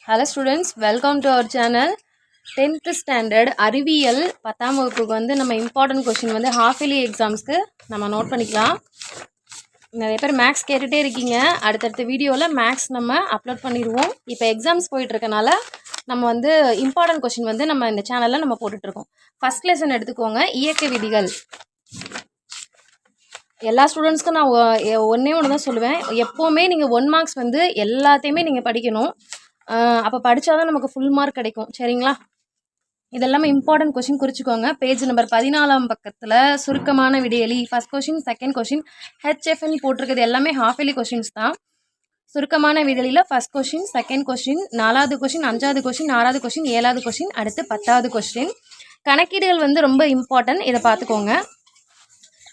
Hello students, welcome to our channel. 10th standard அறிவியல் 10ஆம் வகுப்புக்கு வந்து நம்ம இம்பார்ட்டன்ட் கொஸ்டின் வந்து ஹாஃப் இயர்லி எக்ஸாம்ஸ்க்கு நம்ம நோட் பண்ணிக்கலாம். நிறைய பேர் மேக்ஸ் கேட்டுகிட்டே இருக்கீங்க. அடுத்தடுத்த வீடியோவில் மேக்ஸ் நம்ம அப்லோட் பண்ணிடுவோம். இப்போ எக்ஸாம்ஸ் போயிட்டுருக்கனால நம்ம வந்து இம்பார்ட்டன்ட் கொஸ்டின் வந்து நம்ம இந்த சேனலில் நம்ம போட்டுட்ருக்கோம். ஃபஸ்ட் லெசன் எடுத்துக்கோங்க, இயக்க விதிகள். எல்லா ஸ்டூடெண்ட்ஸ்க்கும் நான் ஒன்று தான் சொல்லுவேன். எப்போவுமே நீங்கள் 1 மார்க்ஸ் வந்து எல்லாத்தையுமே நீங்கள் படிக்கணும். அப்போ படித்தா தான் நமக்கு ஃபுல் மார்க் கிடைக்கும். சரிங்களா? இதெல்லாமே இம்பார்ட்டன்ட் கொஸ்டின் குறிச்சிக்கோங்க. பேஜ் நம்பர் 14ஆம் பக்கத்தில் சுருக்கமான விடையளி ஃபஸ்ட் கொஸ்டின், செகண்ட் கொஸ்டின், ஹெச்எஃப்என் போட்டிருக்கிறது எல்லாமே ஹாஃப் இயர்லி கொஸ்டின்ஸ் தான். சுருக்கமான விடையில் ஃபஸ்ட் கொஸ்டின், செகண்ட் கொஸ்டின், 4வது கொஸ்டின், 5வது கொஸ்டின், 6வது கொஸ்டின், 7வது கொஸ்டின், அடுத்து 10வது கொஸ்டின். கணக்கீடுகள் வந்து ரொம்ப இம்பார்ட்டன்ட், இதை பார்த்துக்கோங்க.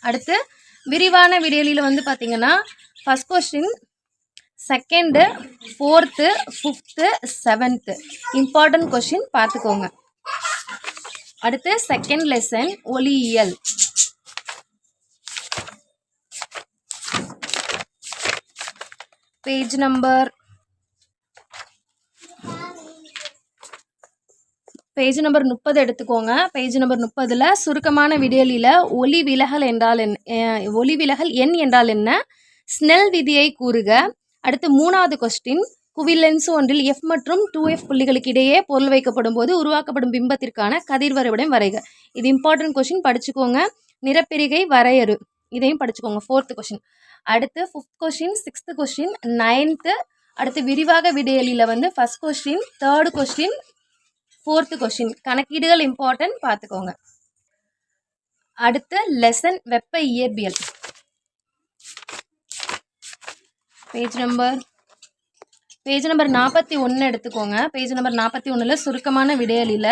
அடுத்து விரிவான விடையளியில் வந்து பார்த்தீங்கன்னா first question, second, 4th, 5th, 7th important question பார்த்துக்கோங்க. அடுத்து செகண்ட் லெசன் ஒளியியல். பேஜ் நம்பர் 30 எடுத்துக்கோங்க. பேஜ் நம்பர் 30ல் சுருக்கமான விடையளியில் ஒளி விலகல் எண் என்றால் என்ன, ஸ்னெல் விதியை கூறுக. அடுத்து 3வது கொஸ்டின், குவிலென்ஸ் ஒன்றில் F மற்றும் 2F புள்ளிகளுக்கு இடையே பொருள் வைக்கப்படும் போது உருவாக்கப்படும் பிம்பத்திற்கான கதிர் வரைபடம் வரைக. இது இம்பார்ட்டன்ட் கொஸ்டின், படிச்சுக்கோங்க. நிறப்பிரிகை வரையறு, இதையும் படிச்சுக்கோங்க. 4th question. அடுத்து 5th question, 6th question, 9th. அடுத்து விரிவாக விடையளியில் வந்து first question, 3rd question, 4th question. கணக்கீடுகள் இம்பார்ட்டன்ட், பார்த்துக்கோங்க. அடுத்து லெசன் வெப்ப இயற்பியல். பேஜ் நம்பர் 41 எடுத்துக்கோங்க. பேஜ் நம்பர் 41ல் சுருக்கமான விடையளியில்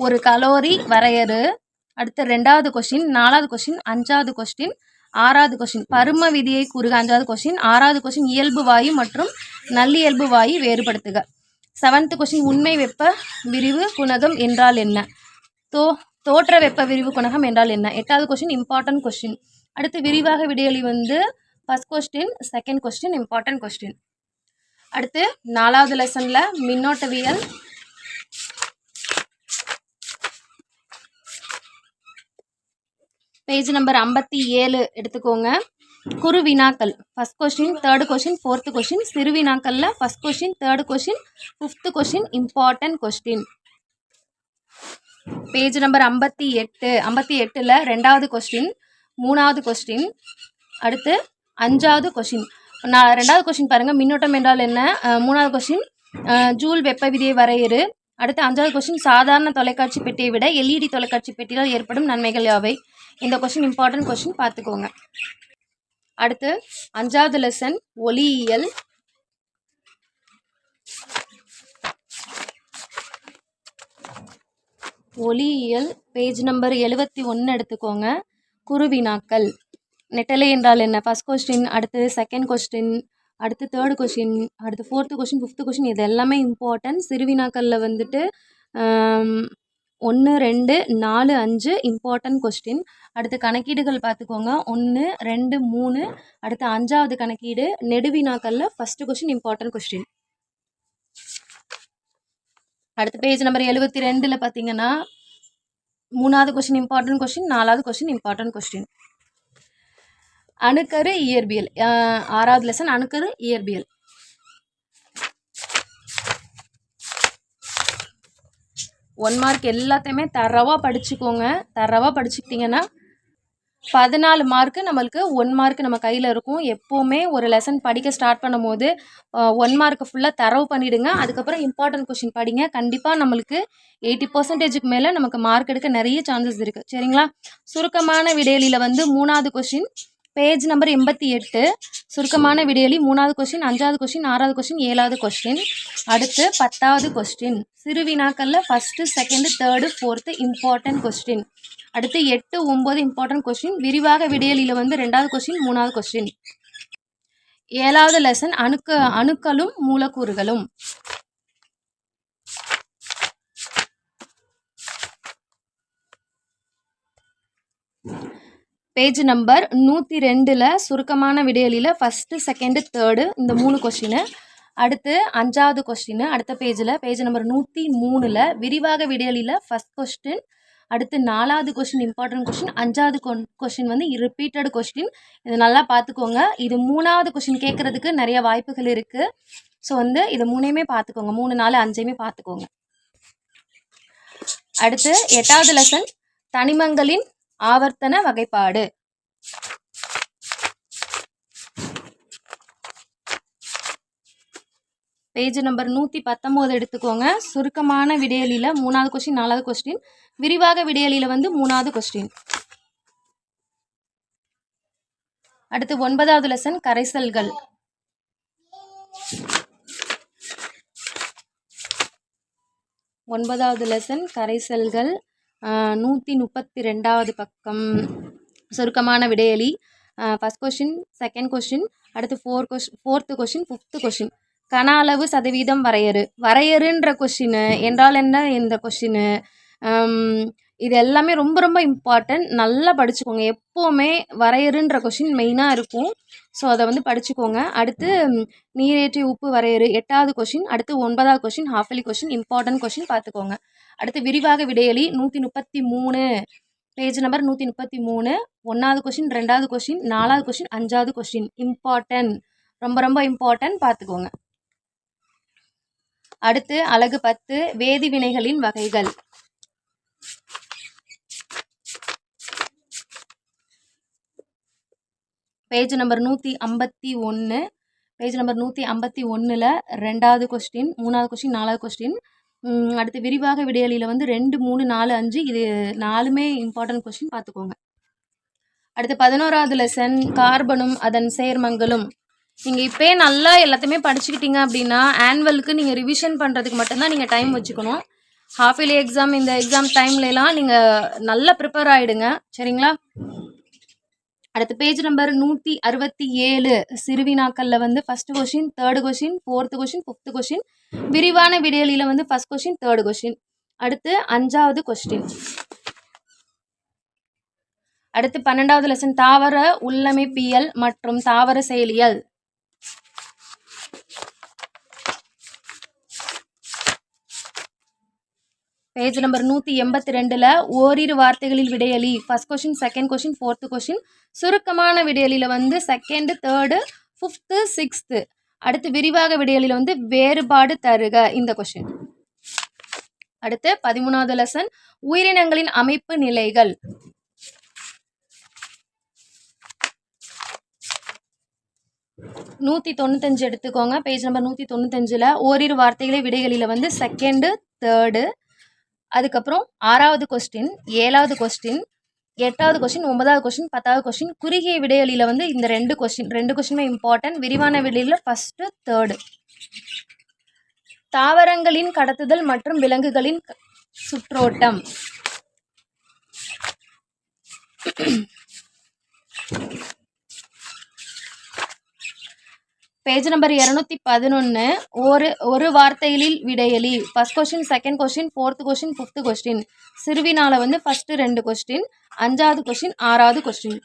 ஒரு கலோரி வரையறு. அடுத்து 2வது கொஸ்டின், 4வது கொஸ்டின், 5வது கொஸ்டின், 6வது கொஸ்டின். பரும விதியை கூறுக 5வது கொஸ்டின். 6வது கொஸ்டின், இயல்பு வாயு மற்றும் நல்லியல்பு வாயு வேறுபடுத்துக. 7th கொஸ்டின், உண்மை வெப்ப விரிவு குணகம் என்றால் என்ன, தோற்ற வெப்ப விரிவு குணகம் என்றால் என்ன. 8வது கொஸ்டின் இம்பார்ட்டன்ட் கொஸ்டின். அடுத்து விரிவாக விடையளி வந்து first question, second question important question. அடுத்து 4வது லெசனில் மின்னோட்டவியல். பேஜ் நம்பர் 57 எடுத்துக்கோங்க. குறு வினாக்கள் first question, 3rd question, 4th question. சிறு வினாக்களில் first question, 3rd question, 5th question important question. Page number 58ல் 2வது கொஸ்டின், 3வது கொஸ்டின், அடுத்து 5வது கொஸ்டின். 2வது கொஸ்டின் பாருங்கள், மின்னோட்டம் என்றால் என்ன. 3வது கொஸ்டின், ஜூல் வெப்ப விதியை வரையறு. அடுத்து 5வது கொஸ்டின், சாதாரண தொலைக்காட்சி பெட்டியை விட LED தொலைக்காட்சி பெட்டியால் ஏற்படும் நன்மைகள் யாவை. இந்த கொஸ்டின் இம்பார்ட்டன்ட் கொஸ்டின், பார்த்துக்கோங்க. அடுத்து 5வது லெசன் ஒளியியல். ஒளியியல் பேஜ் நம்பர் 71 எடுத்துக்கோங்க. குறுவினாக்கள். நெட்டலை என்றால் என்ன, ஃபஸ்ட் கொஸ்டின், அடுத்து செகண்ட் கொஸ்டின், அடுத்து 3rd கொஸ்டின், அடுத்து 4th கொஸ்டின், 5th கொஸ்டின். இது எல்லாமே இம்பார்ட்டன்ட். சிறுவினாக்களில் வந்துட்டு 1, 2, 4, 5 இம்பார்ட்டன்ட் கொஸ்டின். அடுத்து கணக்கீடுகள் பார்த்துக்கோங்க. 1, 2, 3. அடுத்து 5வது கணக்கீடு. நெடுவினாக்களில் ஃபஸ்ட் கொஸ்டின் இம்பார்ட்டன்ட் கொஸ்டின். அடுத்து பேஜ் நம்பர் 72ல் பார்த்தீங்கன்னா 3வது கொஸ்டின் இம்பார்ட்டன்ட் கொஸ்டின், 4வது கொஸ்டின் இம்பார்ட்டன்ட் கொஸ்டின். அணுக்கரு இயற்பியல் 6வது லெசன் அணுக்கரு இயற்பியல். ஒன் மார்க் எல்லாத்தையுமே தரவாக படிச்சுக்கோங்க. தரவாக படிச்சுக்கிட்டிங்கன்னா 14 மார்க்கு நம்மளுக்கு 1 மார்க் நம்ம கையில் இருக்கும். எப்போவுமே ஒரு லெசன் படிக்க ஸ்டார்ட் பண்ணும் போது 1 மார்க்கு ஃபுல்லாக தரவு பண்ணிவிடுங்க. அதுக்கப்புறம் இம்பார்ட்டன்ட் கொஸ்டின் படிங்க. கண்டிப்பாக நம்மளுக்கு 80% மேலே நமக்கு மார்க் எடுக்க நிறைய சான்சஸ் இருக்குது. சரிங்களா? சுருக்கமான விடையளியில் வந்து 3வது கொஸ்டின், பேஜ் நம்பர் 88. சுருக்கமான விடையளி 3வது கொஸ்டின், 5வது கொஸ்டின், 6வது கொஸ்டின், 7வது கொஸ்டின். அடுத்து 10வது கொஸ்டின். சிறு வினாக்களில் first, second, 3rd, 4th important question. அடுத்து 8, 9 இம்பார்ட்டன்ட் கொஸ்டின். விரிவாக விடையளியில் வந்து 2வது கொஸ்டின், 3வது கொஸ்டின். 7வது லெசன் அணுக்களும் மூலக்கூறுகளும். பேஜ் நம்பர் 102ல் சுருக்கமான விடையளியில் ஃபஸ்ட்டு, செகண்டு, 3rd இந்த 3 கொஸ்டின். அடுத்து 5வது கொஸ்டின் அடுத்த பேஜில் பேஜ் நம்பர் 103ல் விரிவாக விடையலில் ஃபர்ஸ்ட் கொஸ்டின். அடுத்து 4வது கொஸ்டின் இம்பார்ட்டன்ட் கொஸ்டின். 5வது கொஸ்டின் வந்து ரிப்பீட்டட் கொஸ்டின். இது நல்லா பார்த்துக்கோங்க. இது 3வது கொஸ்டின் கேட்குறதுக்கு நிறைய வாய்ப்புகள் இருக்குது. ஸோ வந்து இது 3யுமே பார்த்துக்கோங்க. 3, 4, 5யுமே பார்த்துக்கோங்க. அடுத்து 8வது லெசன் தனிமங்களின் ஆவர்த்தன வகைப்பாடு. பேஜ் நம்பர் 119 எடுத்துக்கோங்க. சுருக்கமான விடையலில் 3வது கொஸ்டின் 4வது கொஸ்டின். விரிவாக விடையலில் வந்து 3வது கொஸ்டின். அடுத்து 9வது லெசன் கரைசல்கள். ஒன்பதாவது லெசன் கரைசல்கள் 132வது பக்கம். சுருக்கமான விடையலி ஃபர்ஸ்ட் கொஸ்டின், செகண்ட் கொஸ்டின், அடுத்து ஃபோர்த்து கொஸ்டின், ஃபிஃப்த்து கொஸ்டின். கன அளவு சதவீதம் வரையறுன்ற கொஸ்டின் என்றால் என்ன இந்த கொஸ்டின். இது எல்லாமே ரொம்ப ரொம்ப இம்பார்ட்டன்ட். நல்லா படிச்சுக்கோங்க. எப்போவுமே வரையறுன்ற கொஸ்டின் மெயினாக இருக்கும். ஸோ அதை வந்து படிச்சுக்கோங்க. அடுத்து நீரேற்று உப்பு வரையறு 8வது கொஸ்டின். அடுத்து 9வது கொஸ்டின் ஹாஃபலி கொஸ்டின் இம்பார்ட்டன்ட் கொஸ்டின் பார்த்துக்கோங்க. அடுத்து விரிவாக விடையலி 133 பேஜ் நம்பர் 133 1வது கொஸ்டின், 2வது கொஸ்டின், 4வது கொஸ்டின், 5வது கொஸ்டின் இம்பார்ட்டன்ட். ரொம்ப ரொம்ப இம்பார்ட்டன்ட் பார்த்துக்கோங்க. அடுத்து அலகு 10 வேதி வினைகளின் வகைகள். பேஜ் நம்பர் 151 பேஜ் நம்பர் 151ல் 2வது கொஸ்டின், 3வது கொஸ்டின், 4வது கொஸ்டின். அடுத்து விரிவாக விடையலியில் வந்து 2, 3, 4, 5 இது 4மே இம்பார்ட்டன்ட் கொஸ்டின் பார்த்துக்கோங்க. அடுத்து 11வது லெசன் கார்பனும் அதன் சேர்மங்களும். நீங்கள் இப்போயே நல்லா எல்லாத்தையுமே படிச்சுக்கிட்டீங்க அப்படின்னா ஆனுவலுக்கு நீங்கள் ரிவிஷன் பண்ணுறதுக்கு மட்டும்தான் நீங்கள் டைம் வச்சுக்கணும். ஹாஃப் இயர்லி எக்ஸாம் இந்த எக்ஸாம் டைம்லலாம் நீங்கள் நல்லா ப்ரிப்பேர் ஆகிடுங்க. சரிங்களா? அடுத்து பேஜ் நம்பர் 167 சிறுவினாக்களில் வந்து first question, third question, fourth question, fifth question. விரிவான விடையலியில் வந்து ஃபஸ்ட் கொஸ்டின், தேர்டு கொஸ்டின். அடுத்து 5வது கொஸ்டின். அடுத்து 12வது லெசன் தாவர உள்ளமைப்பியல் மற்றும் தாவர செயலியல். பேஜ் நம்பர் 182ல் ஓரிரு வார்த்தைகளில் விடையலி first question, second question, fourth question. சுருக்கமான விடையலியில் வந்து செகண்டு, தேர்டு, ஃபிஃப்த்து, சிக்ஸ்த்து. அடுத்து விரிவாக விடையலியில் வந்து வேறுபாடு தருக இந்த கொஸ்டின். அடுத்து 13வது லெசன் உயிரினங்களின் அமைப்பு நிலைகள். நூற்றி 95 எடுத்துக்கோங்க. பேஜ் நம்பர் 195ல் ஓரிரு வார்த்தைகளை விடைகளில் வந்து செகண்டு, தேர்டு, அதுக்கப்புறம் 6வது கொஸ்டின், 7வது கொஸ்டின், 8வது கொஸ்டின், 9வது கொஸ்டின், 10வது கொஸ்டின். குறுகிய விடையலியில் வந்து இந்த ரெண்டு கொஸ்டினுமே இம்பார்ட்டன்ட். விரிவான விடையில் ஃபஸ்ட்டு, தேர்டு. தாவரங்களின் கடத்துதல் மற்றும் விலங்குகளின் சுற்றோட்டம். பேஜ் நம்பர் 211 ஒரு வார்த்தையில் விடையலி first question, second question, fourth question, fifth question. சிறுவினால வந்து ஃபஸ்ட்டு 2 கொஸ்டின், 5வது கொஸ்டின், 6வது கொஸ்டின்.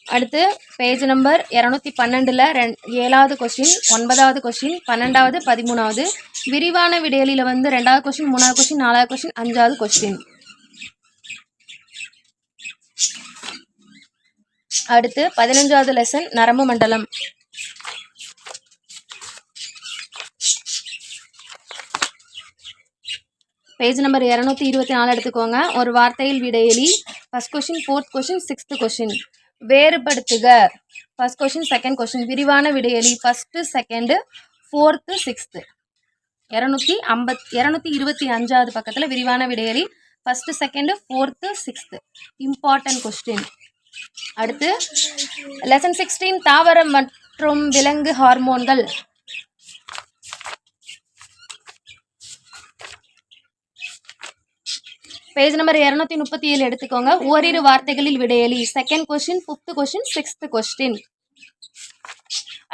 அடுத்து பேஜ் நம்பர் 212ல் 7வது கொஸ்டின், 9வது கொஸ்டின், 12வது, 13வது. விரிவான விடையலியில் வந்து 2வது கொஸ்டின், 3வது கொஸ்டின், 4வது கொஸ்டின், 5வது கொஸ்டின். அடுத்து 15வது லெசன் நரம்பு மண்டலம். பேஜ் நம்பர் 224 எடுத்துக்கோங்க. ஒரு வார்த்தையில் விடையலி first question, fourth question, sixth question. வேறுபடுத்துக ஃபர்ஸ்ட் கொஸ்டின், செகண்ட் கொஸ்டின். விரிவான விடையலி ஃபஸ்ட்டு, செகண்டு, ஃபோர்த்து, சிக்ஸ்த்து. 225வது பக்கத்தில் விரிவான விடையலி first, second, fourth, sixth. Important question. அடுத்து லெசன் 16 தாவர மற்றும் விலங்கு ஹார்மோன்கள். பேஜ் நம்பர் 237 எடுத்துக்கோங்க. ஓரிரு வார்த்தைகளில் விடையலி second question, fifth question, sixth question.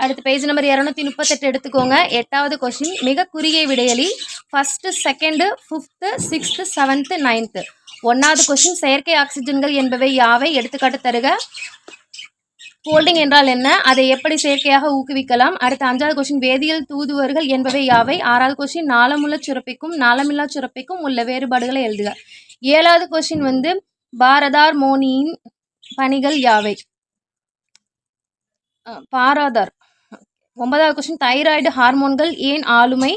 அடுத்து பேஜ் நம்பர் 238 எடுத்துக்கோங்க. 8வது கொஸ்டின் மிக குறுகிய விடையலி first, second, fifth, sixth, seventh, ninth. 1வது கொஸ்டின் செயற்கை ஆக்சிஜன்கள் என்பவை யாவை எடுத்துக்காட்டு தருக. ஃபோல்டிங் என்றால் என்ன, அதை எப்படி செயற்கையாக ஊக்குவிக்கலாம். அடுத்து 5வது கொஸ்டின் வேதியியல் தூதுவர்கள் என்பவை யாவை. 6வது கொஸ்டின் நாளமுள்ள சுரப்பிக்கும் நாளமில்லா சுரப்பிக்கும் உள்ள வேறுபாடுகளை எழுதுக. 7வது கொஸ்டின் வந்து பாரதார் மோனியின் பணிகள் யாவை. பாராதார். 9வது கொஸ்டின் தைராய்டு ஹார்மோன்கள் ஏன் ஆளுமை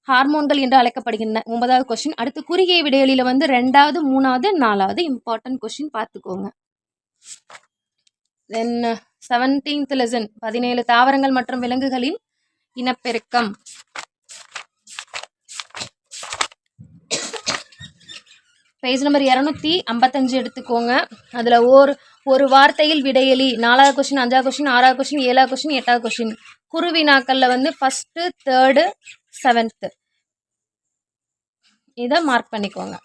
ஹார்மோன்கள் என்று அழைக்கப்படுகின்றன. 9வது கொஸ்டின். அடுத்து குறுகிய விடைவெளியில வந்து 2வது 3வது 4வது இம்பார்ட்டன்ட் கொஸ்டின் பார்த்துக்கோங்க. தென் 17th லெசன் 17 தாவரங்கள் மற்றும் விலங்குகளின் இனப்பெருக்கம். பேஜ் நம்பர் 255 எடுத்துக்கோங்க. அதில் ஒரு வார்த்தையில் விடையெளி 4வது கொஸ்டின் 5வது கொஸ்டின் 6வது கொஸ்டின் 7வது கொஸ்டின் 8வது கொஸ்டின். குருவினாக்களில் வந்து 1st 3rd 7th இதை மார்க் பண்ணிக்கோங்க.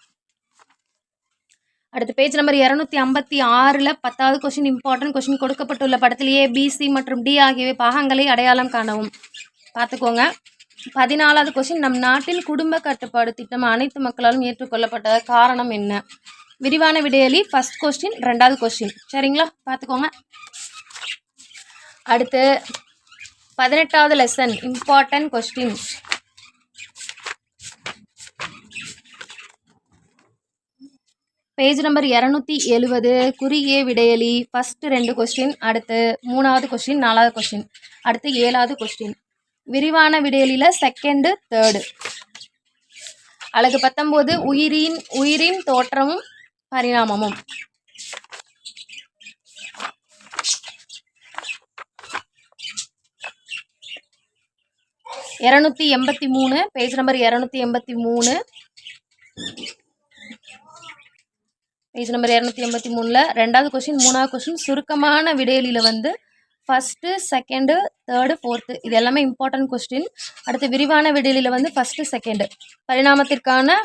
அடுத்து பேஜ் நம்பர் 256 10வது கொஸ்டின் இம்பார்ட்டன்ட் கொஸ்டின். கொடுக்கப்பட்டுள்ள படத்தில் ஏ பி சி மற்றும் டி ஆகியவை பாகங்களை அடையாளம் காணவும். பார்த்துக்கோங்க. 14வது கொஸ்டின் நம் நாட்டில் குடும்ப கட்டுப்பாடு திட்டம் அனைத்து மக்களாலும் ஏற்றுக்கொள்ளப்பட்ட காரணம் என்ன. விரிவான விடையளி ஃபர்ஸ்ட் கொஸ்டின் 2வது கொஸ்டின். சரிங்களா, பார்த்துக்கோங்க. அடுத்து 18வது lesson important question. Page number 270 குறுகிய விடையளி ஃபர்ஸ்ட் 2 கொஸ்டின். அடுத்து 3வது கொஸ்டின் 4வது கொஸ்டின். அடுத்து 7வது கொஸ்டின். விரிவான விடையளியில் 2nd 3rd. அலகு 19 உயிரின் தோற்றமும் பரிணாமமும். பேஜ் நம்பர் 283 பேஜ் நம்பர் 283 2வது கொஸ்டின் 3வது கொஸ்டின். சுருக்கமான விடையளியில் வந்து 1st 2nd 3rd 4th இது எல்லாமே இம்பார்ட்டன்ட் கொஸ்டின். அடுத்து விரிவான விடையளியில் வந்து 1st 2nd. பரிணாமத்திற்கான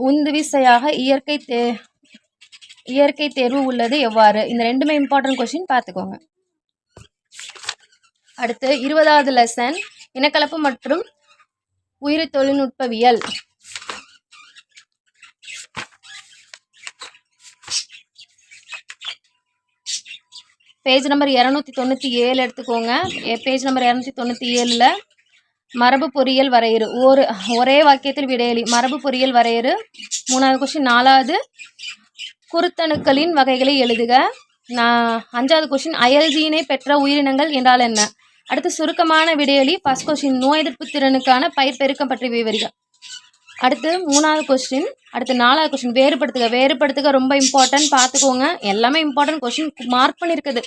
உந்துவிசையாக இயற்கை தேர்வு உள்ளது எவ்வாறு. இந்த ரெண்டுமே இம்பார்ட்டன்ட் கொஸ்டின், பார்த்துக்கோங்க. அடுத்து 20வது லெசன் இனக்கலப்பு மற்றும் உயிரி தொழில்நுட்பவியல். பேஜ் நம்பர் 297 எடுத்துக்கோங்க. பேஜ் நம்பர் 297 மரபு பொறியியல் வரையறு. ஒரே வாக்கியத்தில் விடையளி மரபு பொறியியல் வரையறு. 3வது கொஸ்டின். 4வது குருத்தணுக்களின் வகைகளை எழுதுக. 5வது கொஸ்டின் அயல் ஜீனை பெற்ற உயிரினங்கள் என்றால் என்ன. அடுத்து சுருக்கமான விடையளி ஃபர்ஸ்ட் கொஸ்டின் நோய் எதிர்ப்பு திறனுக்கான பயிர் பெருக்கம் பற்றி விவரிக. அடுத்து 3வது கொஸ்டின். அடுத்து 4வது கொஸ்டின் வேறுபடுத்துக ரொம்ப இம்பார்ட்டன்ட், பார்த்துக்கோங்க. எல்லாமே இம்பார்ட்டன்ட் கொஸ்டின் மார்க் பண்ணியிருக்குது,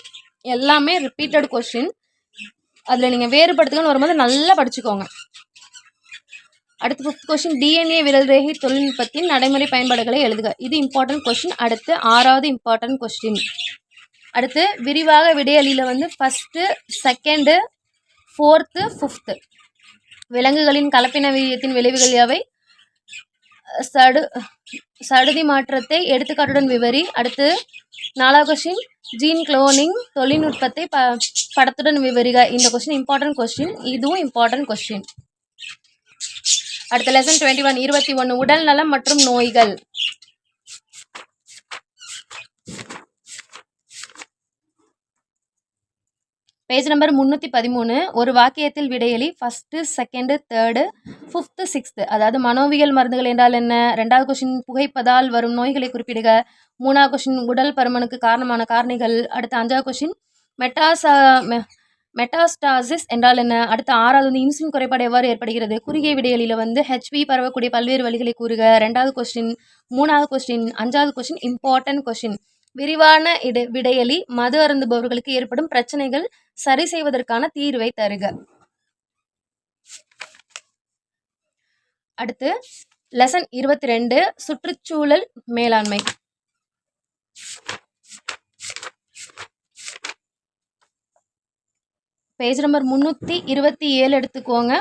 எல்லாமே ரிப்பீட்டட் கொஸ்டின். அதில் நீங்கள் வேறுபடுத்துகன்னு வரும்போது நல்லா படிச்சுக்கோங்க. அடுத்து 5th கொஸ்டின் டிஎன்ஏ விரல் ரேகை தொழில்நுட்பத்தின் நடைமுறை பயன்பாடுகளை எழுதுக. இது இம்பார்ட்டன்ட் கொஸ்டின். அடுத்து 6வது இம்பார்ட்டன்ட் கொஸ்டின். அடுத்து விரிவாக விடையளியில் வந்து 1st 2nd 4th 5th. விலங்குகளின் கலப்பின வீரியத்தின் விளைவுகள் யாவை. சடுதி மாற்றத்தை எடுத்துக்காட்டுடன் விவரி. அடுத்து 4வது கொஸ்டின் ஜீன் குளோனிங் தொழில்நுட்பத்தை படத்துடன் விவரிக. இந்த கொஸ்டின் இம்பார்ட்டன்ட் கொஸ்டின், இதுவும் இம்பார்ட்டன்ட் கொஸ்டின். அடுத்த லெசன் 21 உடல் நலம் மற்றும் நோய்கள். பேஜ் நம்பர் 313 ஒரு வாக்கியத்தில் விடையளி 1st 2nd 3rd 5th 6th. அதாவது மனோவியல் மருந்துகள் என்றால் என்ன. 2வது கொஸ்டின் புகைப்பதால் வரும் நோய்களை குறிப்பிடுக. 3வது கொஸ்டின் உடல் பருமனுக்கு காரணமான காரணிகள். அடுத்து 5வது கொஸ்டின் மெட்டாஸ்டாசிஸ் என்றால் என்ன. அடுத்து 6வது வந்து இன்சுலின் குறைபாடு எவ்வாறு ஏற்படுகிறது. குறுகிய விடையளியில் வந்து ஹெச்வி பரவக்கூடிய பல்வேறு வழிகளை கூறுக. 2வது கொஸ்டின். 3வது கொஸ்டின். 5வது கொஸ்டின் இம்பார்ட்டன்ட் கொஸ்டின். விரிவான விடையளி மது அருந்துபவர்களுக்கு ஏற்படும் பிரச்சனைகள் சரி செய்வதற்கான தீர்வை தருக. அடுத்து லெசன் 22 சுற்றுச்சூழல் மேலாண்மை. பேஜ் நம்பர் 327 எடுத்துக்கோங்க.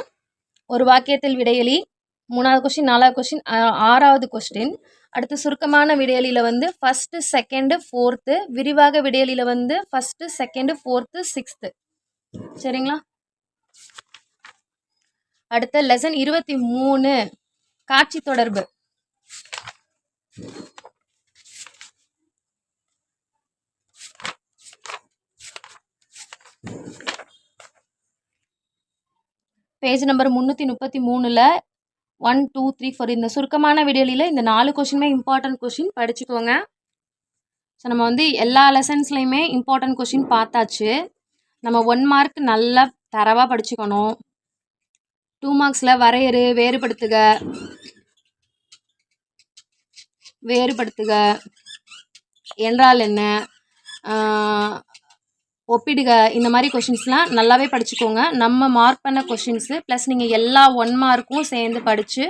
ஒரு வாக்கியத்தில் விடையளி 3வது கொஸ்டின் 4வது கொஸ்டின் 6வது கொஸ்டின். அடுத்து சுருக்கமான விடையளியில் வந்து 1st 2nd 4th. விரிவாக விடையளியில் வந்து 1st 2nd 4th 6th. சரிங்களா. அடுத்த லெசன் 23 காட்சி தொடர்பு. பேஜ் நம்பர் 333ல் 1 2 3 4 இந்த சுருக்கமான வீடியோவில் இந்த 4 கொஷினுமே இம்பார்ட்டன்ட் கொஷின் படிச்சுக்கோங்க. ஸோ நம்ம வந்து எல்லா லெசன்ஸ்லையுமே இம்பார்ட்டன்ட் கொஷின் பார்த்தாச்சு. நம்ம 1 மார்க் நல்லா தரவாக படிச்சுக்கணும். 2 மார்க்ஸில் வரையறு, வேறுபடுத்துக என்றால் என்ன, ஒப்பிடுக, இந்த மாதிரி கொஷின்ஸ்லாம் நல்லாவே படிச்சுக்கோங்க. நம்ம மார்க் பண்ண கொஷின்ஸு ப்ளஸ் நீங்கள் எல்லா 1 மார்க்கும் சேர்ந்து படித்து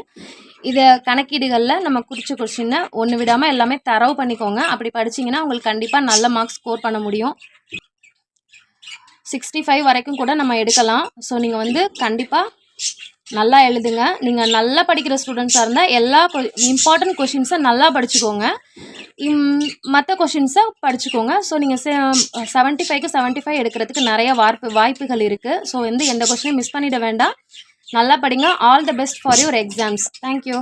இதை கணக்கீடுகளில் நம்ம குறித்த கொஷினை ஒன்று விடாமல் எல்லாமே தரவு பண்ணிக்கோங்க. அப்படி படிச்சிங்கன்னா உங்களுக்கு கண்டிப்பாக நல்ல மார்க்ஸ் ஸ்கோர் பண்ண முடியும். 65 வரைக்கும் கூட நம்ம எடுக்கலாம். ஸோ நீங்கள் வந்து கண்டிப்பாக நல்லா எழுதுங்க. நீங்கள் நல்லா படிக்கிற ஸ்டூடெண்ட்ஸாக இருந்தால் எல்லா இம்பார்ட்டன்ட் கொஷின்ஸை நல்லா படிச்சுக்கோங்க. மற்ற கொஷின்ஸை படிச்சுக்கோங்க. ஸோ நீங்கள் 75க்கு 75 எடுக்கிறதுக்கு நிறைய வாய்ப்புகள் இருக்குது. ஸோ வந்து எந்த கொஷினையும் மிஸ் பண்ணிட வேண்டாம். நல்லா படிங்க. All the best for your exams. Thank you.